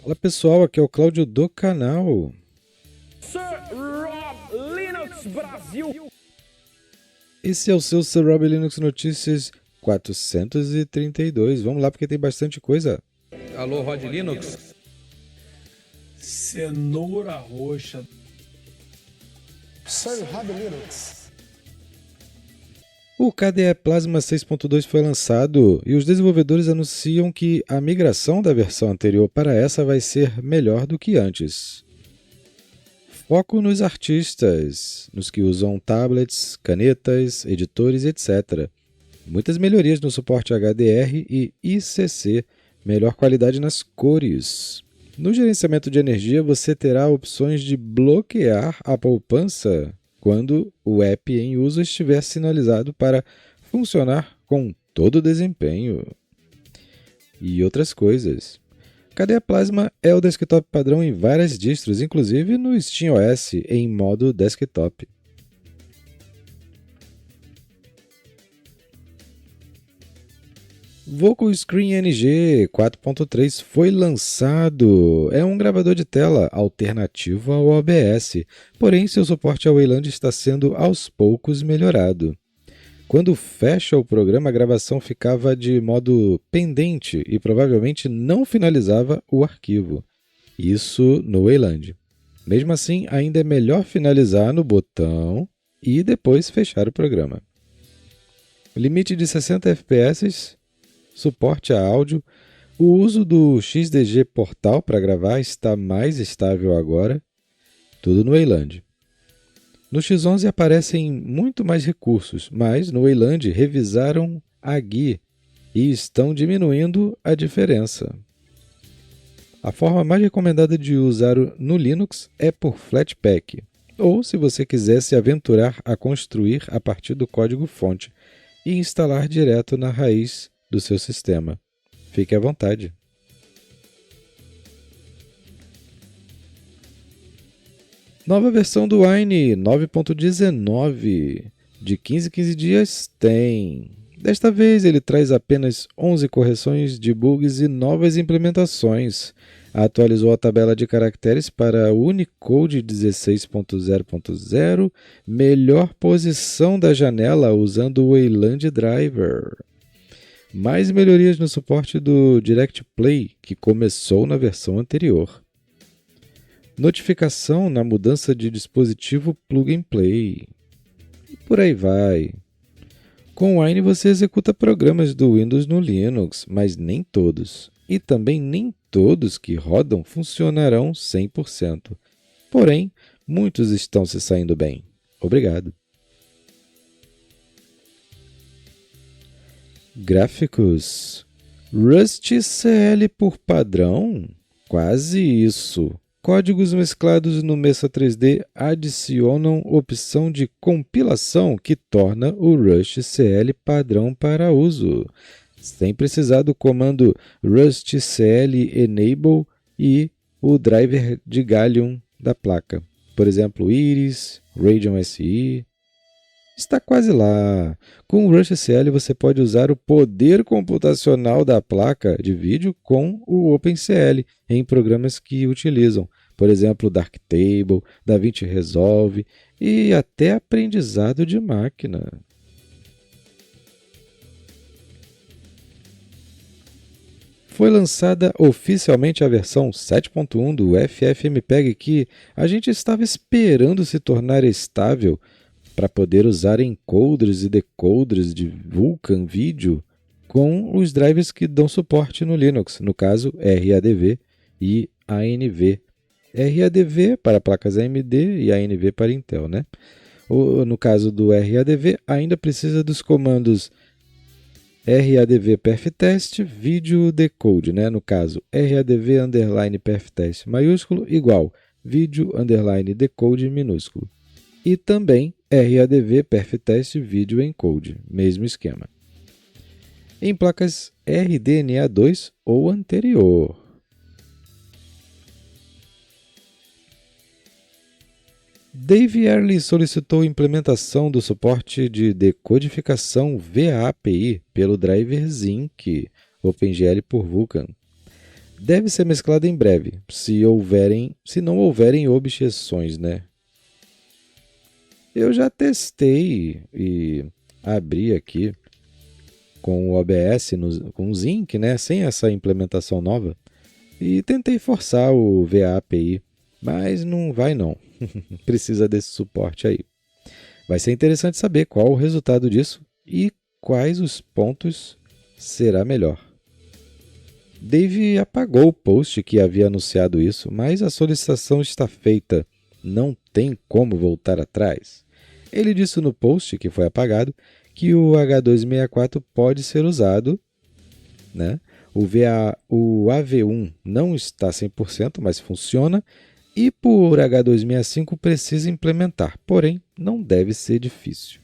Fala pessoal, aqui é o Cláudio do canal. Sir Rob Linux Brasil. Esse é o seu Sir Rob Linux Notícias 432. Vamos lá porque tem bastante coisa. Alô, Rod Linux? Cenoura roxa. Sir Rob Linux. O KDE Plasma 6.2 foi lançado e os desenvolvedores anunciam que a migração da versão anterior para essa vai ser melhor do que antes. Foco nos artistas, nos que usam tablets, canetas, editores, etc. Muitas melhorias no suporte HDR e ICC, melhor qualidade nas cores. No gerenciamento de energia, você terá opções de bloquear a poupança quando o app em uso estiver sinalizado para funcionar com todo o desempenho. E outras coisas. KDE Plasma é o desktop padrão em várias distros, inclusive no SteamOS em modo desktop. Vocal Screen NG 4.3 foi lançado. É um gravador de tela alternativo ao OBS, porém seu suporte ao Wayland está sendo aos poucos melhorado. Quando fecha o programa, a gravação ficava de modo pendente e provavelmente não finalizava o arquivo. Isso no Wayland. Mesmo assim, ainda é melhor finalizar no botão e depois fechar o programa. Limite de 60 fps, suporte a áudio. O uso do XDG Portal para gravar está mais estável agora. Tudo no Wayland. No X11 aparecem muito mais recursos, mas no Wayland revisaram a GUI e estão diminuindo a diferença. A forma mais recomendada de usar no Linux é por Flatpak, ou se você quiser se aventurar a construir a partir do código-fonte e instalar direto na raiz do seu sistema. Fique à vontade. Nova versão do Wine 9.19. De 15 em 15 dias tem. Desta vez ele traz apenas 11 correções de bugs e novas implementações. Atualizou a tabela de caracteres para Unicode 16.0.0, melhor posição da janela usando o Wayland Driver. Mais melhorias no suporte do Direct Play, que começou na versão anterior. Notificação na mudança de dispositivo Plug and Play. E por aí vai. Com o Wine você executa programas do Windows no Linux, mas nem todos. E também nem todos que rodam funcionarão 100%. Porém, muitos estão se saindo bem. Obrigado. Gráficos. Rust CL por padrão? Quase isso. Códigos mesclados no Mesa 3D adicionam opção de compilação que torna o Rust CL padrão para uso, sem precisar do comando rustcl enable e o driver de Gallium da placa. Por exemplo, Iris, Radeon SI. Está quase lá. Com o Rust CL você pode usar o poder computacional da placa de vídeo com o OpenCL em programas que utilizam, por exemplo, Darktable, DaVinci Resolve e até aprendizado de máquina. Foi lançada oficialmente a versão 7.1 do FFmpeg que a gente estava esperando se tornar estável para poder usar encoders e decoders de Vulkan Video com os drivers que dão suporte no Linux, no caso RADV e ANV. RADV para placas AMD e ANV para Intel, né? No caso do RADV, ainda precisa dos comandos RADV perfTest, vídeo decode, né? No caso, RADV underline perfTest maiúsculo igual vídeo underline decode minúsculo. E também RADV perfTest vídeo encode, mesmo esquema. Em placas RDNA2 ou anterior. Dave Early solicitou implementação do suporte de decodificação VAPI pelo driver Zinc, OpenGL por Vulkan. Deve ser mesclado em breve, se não houverem objeções, né? Eu já testei e abri aqui com o OBS, com o Zinc, né? Sem essa implementação nova. E tentei forçar o VA API, mas não vai não. Precisa desse suporte aí. Vai ser interessante saber qual o resultado disso e quais os pontos será melhor. Dave apagou o post que havia anunciado isso, mas a solicitação está feita. Não tem como voltar atrás. Ele disse no post que foi apagado que o H264 pode ser usado, né? O AV1 não está 100%, mas funciona. E por H265 precisa implementar, porém não deve ser difícil.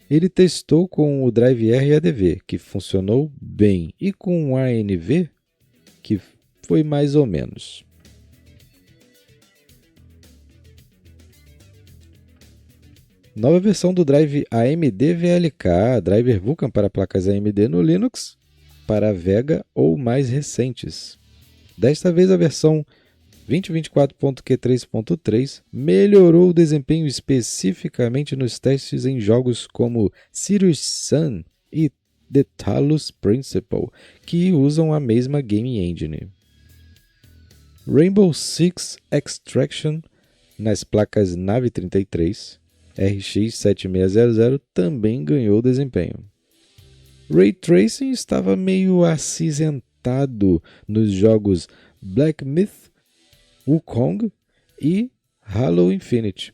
Ele testou com o Drive R e ADV, que funcionou bem, e com o ANV, que foi mais ou menos. Nova versão do Drive AMD VLK, driver Vulkan para placas AMD no Linux, para Vega ou mais recentes. Desta vez a versão 2024.Q3.3 melhorou o desempenho especificamente nos testes em jogos como Serious Sam e The Talos Principle, que usam a mesma game engine. Rainbow Six Extraction nas placas Nave 33, RX 7600 também ganhou desempenho. Ray Tracing estava meio acinzentado nos jogos Black Myth, Wukong e Halo Infinite.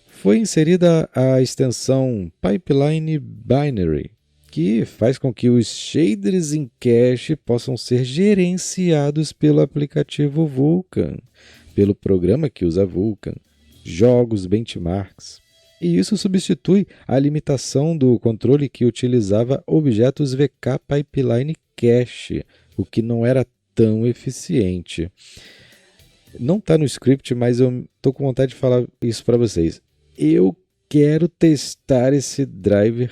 Foi inserida a extensão Pipeline Binary, que faz com que os shaders em cache possam ser gerenciados pelo aplicativo Vulkan, pelo programa que usa Vulkan, jogos, benchmarks. E isso substitui a limitação do controle que utilizava objetos VK Pipeline Cache, o que não era tão eficiente. Não está no script, mas eu estou com vontade de falar isso para vocês. Eu quero testar esse driver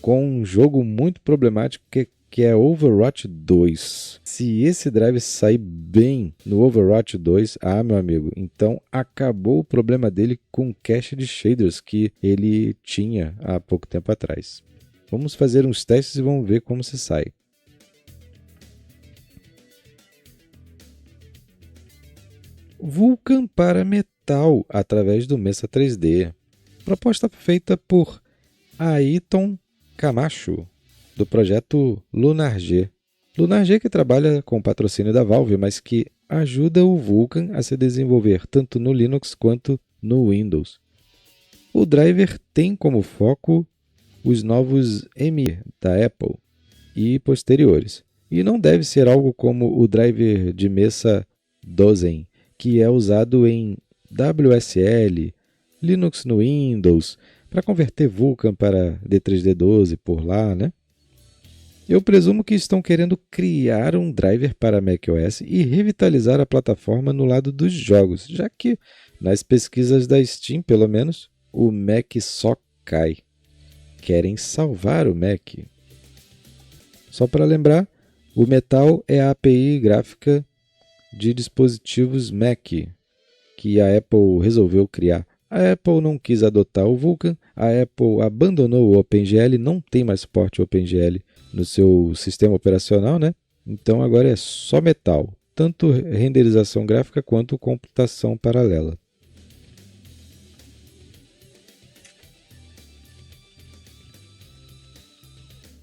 com um jogo muito problemático que é Overwatch 2. Se esse driver sair bem no Overwatch 2, meu amigo, então acabou o problema dele com o cache de shaders que ele tinha há pouco tempo atrás. Vamos fazer uns testes e vamos ver como se sai. Vulkan para metal através do Mesa 3D. Proposta feita por Ayrton Camacho, do projeto LunarG. LunarG que trabalha com o patrocínio da Valve, mas que ajuda o Vulkan a se desenvolver tanto no Linux quanto no Windows. O driver tem como foco os novos M da Apple e posteriores, e não deve ser algo como o driver de Mesa Dozen, que é usado em WSL, Linux no Windows, para converter Vulkan para D3D12 por lá, né? Eu presumo que estão querendo criar um driver para macOS e revitalizar a plataforma no lado dos jogos, já que, nas pesquisas da Steam, pelo menos, o Mac só cai. Querem salvar o Mac. Só para lembrar, o Metal é a API gráfica de dispositivos Mac que a Apple resolveu criar. A Apple não quis adotar o Vulkan, a Apple abandonou o OpenGL, não tem mais suporte ao OpenGL no seu sistema operacional, né? Então agora é só Metal, tanto renderização gráfica quanto computação paralela.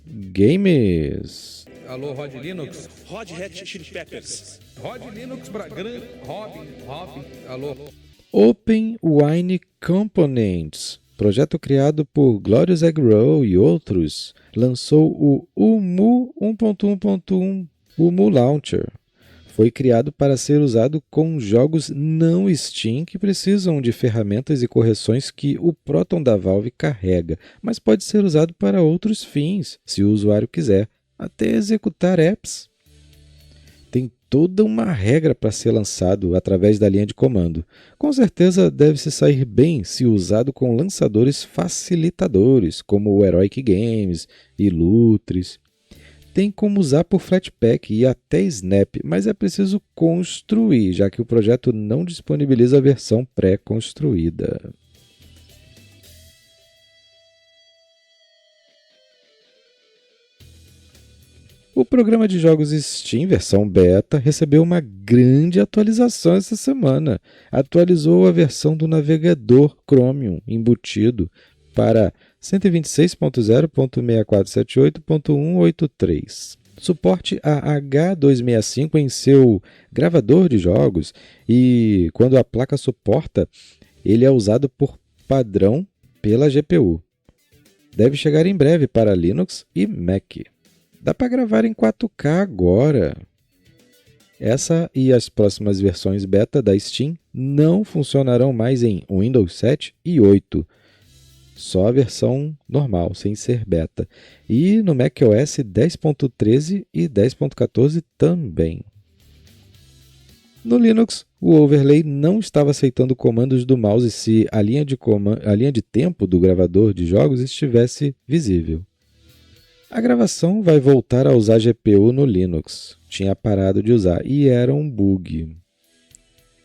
Games. Alô, Rod Linux? Red Hat Chili Peppers. Rod Linux, alô. Open Wine Components, projeto criado por Glorious Egg Roll e outros, lançou o UMU 1.1.1 UMU Launcher. Foi criado para ser usado com jogos não Steam que precisam de ferramentas e correções que o Proton da Valve carrega, mas pode ser usado para outros fins, se o usuário quiser, até executar apps. Tem toda uma regra para ser lançado através da linha de comando. Com certeza deve se sair bem se usado com lançadores facilitadores, como o Heroic Games e Lutris. Tem como usar por Flatpak e até Snap, mas é preciso construir, já que o projeto não disponibiliza a versão pré-construída. O programa de jogos Steam, versão beta, recebeu uma grande atualização essa semana. Atualizou a versão do navegador Chromium embutido para 126.0.6478.183. Suporte a H265 em seu gravador de jogos e, quando a placa suporta, ele é usado por padrão pela GPU. Deve chegar em breve para Linux e Mac. Dá para gravar em 4K agora. Essa e as próximas versões beta da Steam não funcionarão mais em Windows 7 e 8. Só a versão normal, sem ser beta. E no macOS 10.13 e 10.14 também. No Linux, o overlay não estava aceitando comandos do mouse se a linha de tempo do gravador de jogos estivesse visível. A gravação vai voltar a usar GPU no Linux. Tinha parado de usar e era um bug.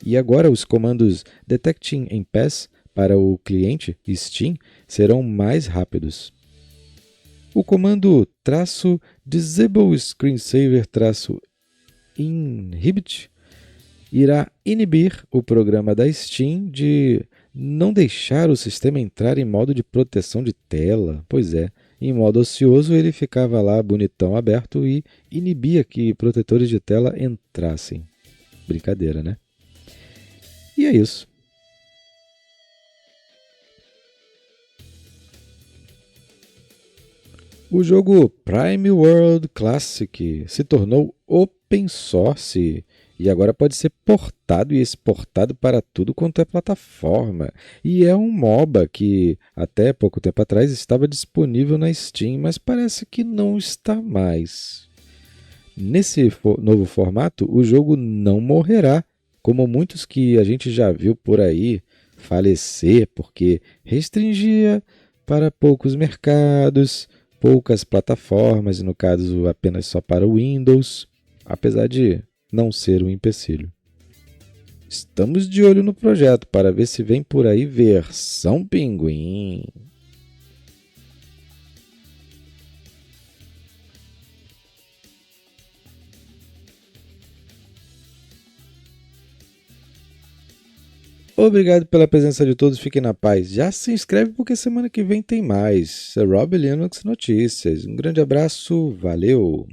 E agora os comandos Detecting and Pass para o cliente Steam serão mais rápidos. O comando "-disable screensaver-inhibit" irá inibir o programa da Steam de não deixar o sistema entrar em modo de proteção de tela. Pois é, em modo ocioso ele ficava lá bonitão aberto e inibia que protetores de tela entrassem. Brincadeira, né? E é isso. O jogo Prime World Classic se tornou open source e agora pode ser portado e exportado para tudo quanto é plataforma. E é um MOBA que até pouco tempo atrás estava disponível na Steam, mas parece que não está mais. Nesse novo formato, o jogo não morrerá, como muitos que a gente já viu por aí falecer porque restringia para poucos mercados, poucas plataformas, e no caso apenas só para o Windows, apesar de não ser um empecilho. Estamos de olho no projeto para ver se vem por aí versão Pinguim. Obrigado pela presença de todos, fiquem na paz. Já se inscreve porque semana que vem tem mais. Rob Linux Notícias. Um grande abraço, valeu!